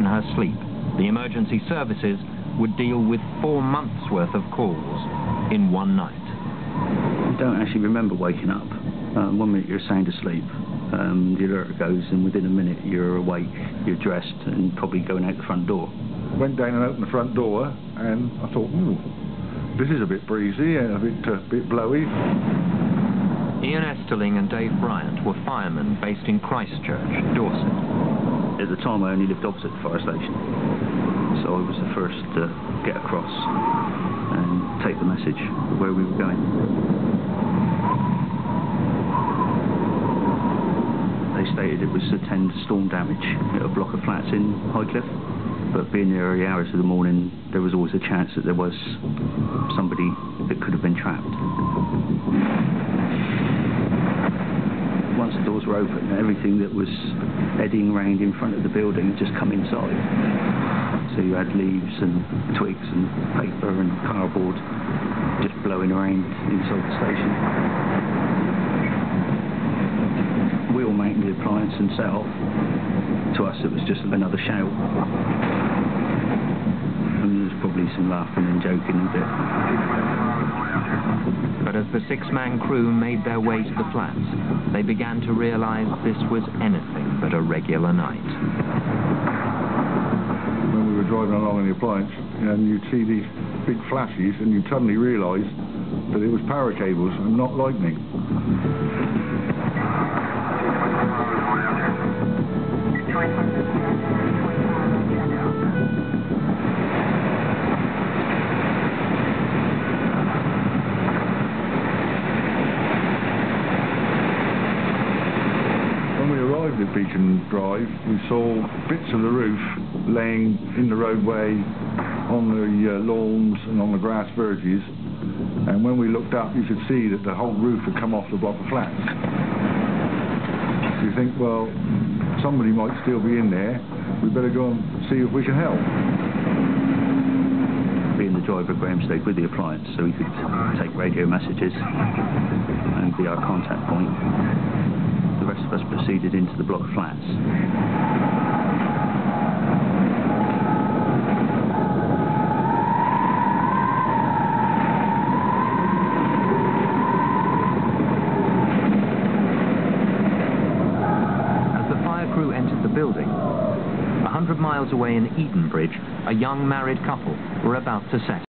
in her sleep, the emergency services would deal with 4 months' worth of calls in one night. You don't actually remember waking up. 1 minute you're sound asleep, the alert goes, and within a minute you're awake, you're dressed, and probably going out the front door. Went down and opened the front door, and I thought, this is a bit breezy and a bit blowy. Ian Esterling and Dave Bryant were firemen based in Christchurch, Dorset. At the time I only lived opposite the fire station, so I was the first to get across and take the message of where we were going. They stated it was to attend storm damage at a block of flats in Highcliffe, but being the early hours of the morning, there was always a chance that there was somebody that could have been trapped. Once the doors were open, everything that was eddying around in front of the building had just come inside. So you had leaves and twigs and paper and cardboard just blowing around inside the station. We all mounted the appliance and set off. To us it was just another shout. And there was probably some laughing and joking a bit. But as the 6-man crew made their way to the flats, they began to realise this was anything but a regular night. When we were driving along in the appliance, and you'd see these big flashes, and you'd suddenly realise that it was power cables and not lightning. At Beacon Drive, we saw bits of the roof laying in the roadway, on the lawns and on the grass verges, and when we looked up you could see that the whole roof had come off the block of flats. You think, well, somebody might still be in there, we better go and see if we can help. Being the driver, Graham stayed with the appliance so he could take radio messages and be our contact point. The rest of us proceeded into the block of flats. As the fire crew entered the building, 100 miles away in Edenbridge, a young married couple were about to set